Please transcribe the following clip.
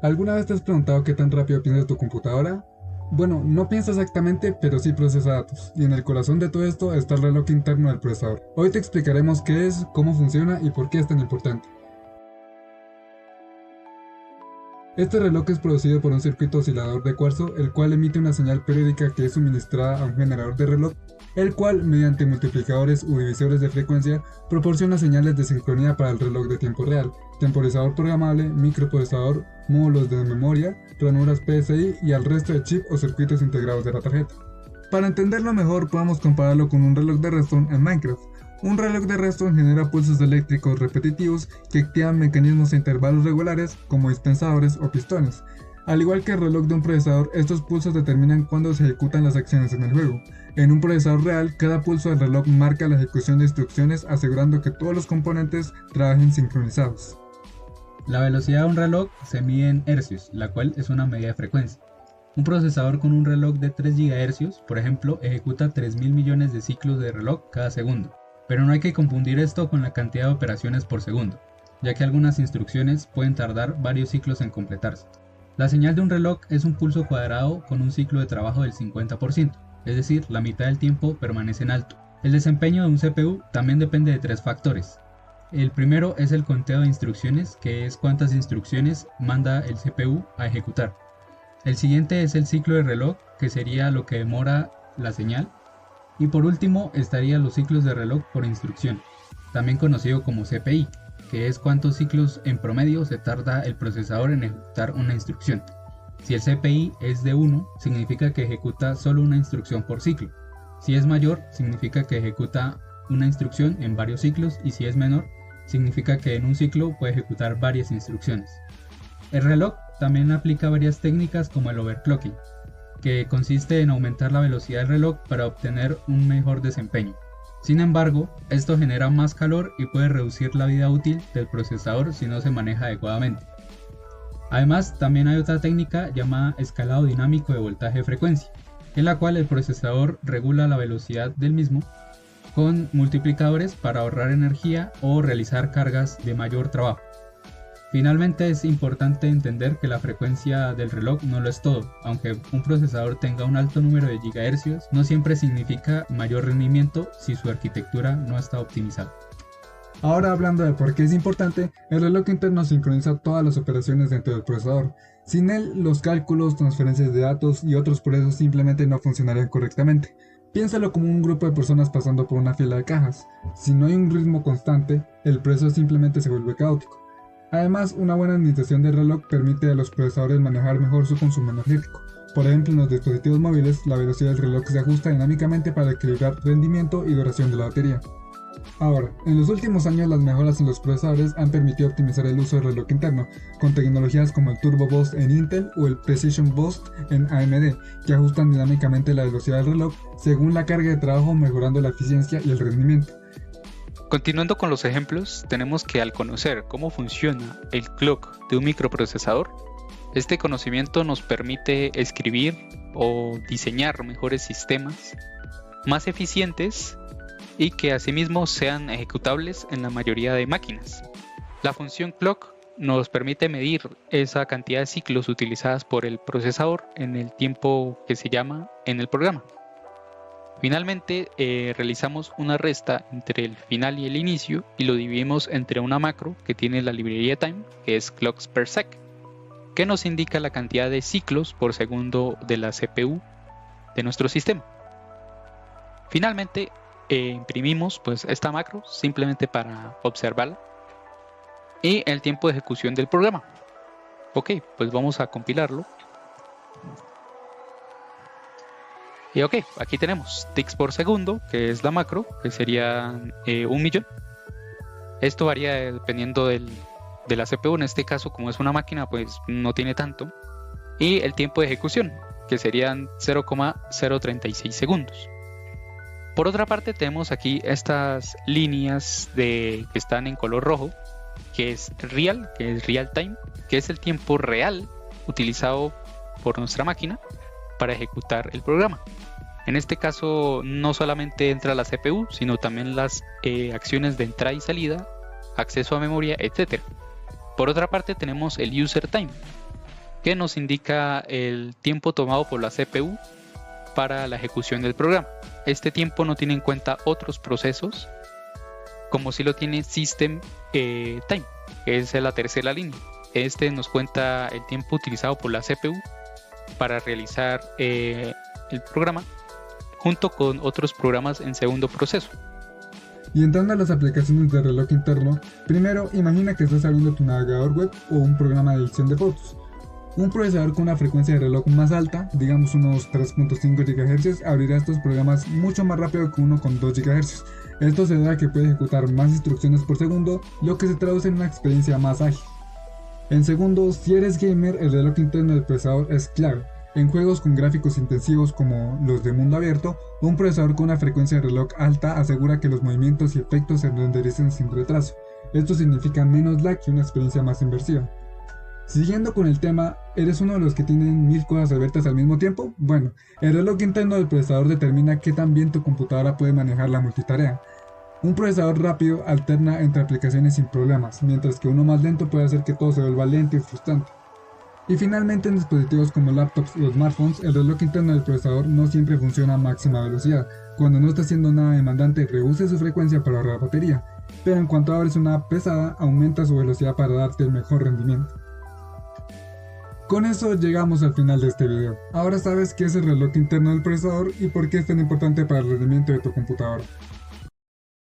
¿Alguna vez te has preguntado qué tan rápido piensa tu computadora? Bueno, no piensa exactamente, pero sí procesa datos, y en el corazón de todo esto está el reloj interno del procesador. Hoy te explicaremos qué es, cómo funciona y por qué es tan importante. Este reloj es producido por un circuito oscilador de cuarzo, el cual emite una señal periódica que es suministrada a un generador de reloj, el cual, mediante multiplicadores u divisores de frecuencia, proporciona señales de sincronía para el reloj de tiempo real, temporizador programable, microprocesador, módulos de memoria, ranuras PSI y al resto de chips o circuitos integrados de la tarjeta. Para entenderlo mejor, podemos compararlo con un reloj de redstone en Minecraft. Un reloj de redstone genera pulsos eléctricos repetitivos que activan mecanismos a intervalos regulares como dispensadores o pistones. Al igual que el reloj de un procesador, estos pulsos determinan cuándo se ejecutan las acciones en el juego. En un procesador real, cada pulso del reloj marca la ejecución de instrucciones, asegurando que todos los componentes trabajen sincronizados. La velocidad de un reloj se mide en hercios, la cual es una medida de frecuencia. Un procesador con un reloj de 3 GHz, por ejemplo, ejecuta 3.000 millones de ciclos de reloj cada segundo. Pero no hay que confundir esto con la cantidad de operaciones por segundo, ya que algunas instrucciones pueden tardar varios ciclos en completarse. La señal de un reloj es un pulso cuadrado con un ciclo de trabajo del 50%, es decir, la mitad del tiempo permanece en alto. El desempeño de un CPU también depende de 3 factores. El primero es el conteo de instrucciones, que es cuántas instrucciones manda el CPU a ejecutar. El siguiente es el ciclo de reloj, que sería lo que demora la señal. Y por último estarían los ciclos de reloj por instrucción, también conocido como CPI, que es cuántos ciclos en promedio se tarda el procesador en ejecutar una instrucción. Si el CPI es de 1, significa que ejecuta solo una instrucción por ciclo. Si es mayor, significa que ejecuta una instrucción en varios ciclos, y si es menor, significa que en un ciclo puede ejecutar varias instrucciones. El reloj también aplica varias técnicas como el overclocking, que consiste en aumentar la velocidad del reloj para obtener un mejor desempeño. Sin embargo, esto genera más calor y puede reducir la vida útil del procesador si no se maneja adecuadamente. Además, también hay otra técnica llamada escalado dinámico de voltaje-frecuencia, en la cual el procesador regula la velocidad del mismo con multiplicadores para ahorrar energía o realizar cargas de mayor trabajo. Finalmente, es importante entender que la frecuencia del reloj no lo es todo. Aunque un procesador tenga un alto número de gigahercios, no siempre significa mayor rendimiento si su arquitectura no está optimizada. Ahora, hablando de por qué es importante, el reloj interno sincroniza todas las operaciones dentro del procesador. Sin él, los cálculos, transferencias de datos y otros procesos simplemente no funcionarían correctamente. Piénsalo como un grupo de personas pasando por una fila de cajas. Si no hay un ritmo constante, el proceso simplemente se vuelve caótico. Además, una buena administración del reloj permite a los procesadores manejar mejor su consumo energético. Por ejemplo, en los dispositivos móviles, la velocidad del reloj se ajusta dinámicamente para equilibrar rendimiento y duración de la batería. Ahora, en los últimos años las mejoras en los procesadores han permitido optimizar el uso del reloj interno, con tecnologías como el Turbo Boost en Intel o el Precision Boost en AMD, que ajustan dinámicamente la velocidad del reloj según la carga de trabajo, mejorando la eficiencia y el rendimiento. Continuando con los ejemplos, tenemos que al conocer cómo funciona el clock de un microprocesador, este conocimiento nos permite escribir o diseñar mejores sistemas más eficientes y que asimismo sean ejecutables en la mayoría de máquinas. La función clock nos permite medir esa cantidad de ciclos utilizadas por el procesador en el tiempo que se llama en el programa. Finalmente, realizamos una resta entre el final y el inicio y lo dividimos entre una macro que tiene la librería time, que es clocks per sec, que nos indica la cantidad de ciclos por segundo de la CPU de nuestro sistema. Finalmente, imprimimos esta macro simplemente para observarla y el tiempo de ejecución del programa. Ok, pues vamos a compilarlo. Y ok, aquí tenemos ticks por segundo, que es la macro, que sería 1.000.000. Esto varía dependiendo de la CPU. En este caso, como es una máquina, pues no tiene tanto. Y el tiempo de ejecución, que serían 0,036 segundos. Por otra parte, tenemos aquí estas líneas que están en color rojo, que es real time, que es el tiempo real utilizado por nuestra máquina para ejecutar el programa. En este caso no solamente entra la CPU, sino también las acciones de entrada y salida, acceso a memoria, etc. Por otra parte tenemos el user time, que nos indica el tiempo tomado por la CPU para la ejecución del programa. Este tiempo no tiene en cuenta otros procesos, como si lo tiene System Time, que es la tercera línea. Este nos cuenta el tiempo utilizado por la CPU para realizar el programa, junto con otros programas en segundo proceso. Y entrando a las aplicaciones de reloj interno, primero imagina que estás abriendo tu navegador web o un programa de edición de fotos. Un procesador con una frecuencia de reloj más alta, digamos unos 3.5 GHz, abrirá estos programas mucho más rápido que uno con 2 GHz. Esto se debe a que puede ejecutar más instrucciones por segundo, lo que se traduce en una experiencia más ágil. En segundo, si eres gamer, el reloj interno del procesador es clave. En juegos con gráficos intensivos como los de mundo abierto, un procesador con una frecuencia de reloj alta asegura que los movimientos y efectos se rendericen sin retraso. Esto significa menos lag y una experiencia más inmersiva. Siguiendo con el tema, ¿eres uno de los que tienen 1000 cosas abiertas al mismo tiempo? Bueno, el reloj interno del procesador determina qué tan bien tu computadora puede manejar la multitarea. Un procesador rápido alterna entre aplicaciones sin problemas, mientras que uno más lento puede hacer que todo se vuelva lento y frustrante. Y finalmente, en dispositivos como laptops o smartphones, el reloj interno del procesador no siempre funciona a máxima velocidad. Cuando no está haciendo nada demandante, reduce su frecuencia para ahorrar batería, pero en cuanto abres una app pesada, aumenta su velocidad para darte el mejor rendimiento. Con eso llegamos al final de este video. Ahora sabes qué es el reloj interno del procesador y por qué es tan importante para el rendimiento de tu computadora.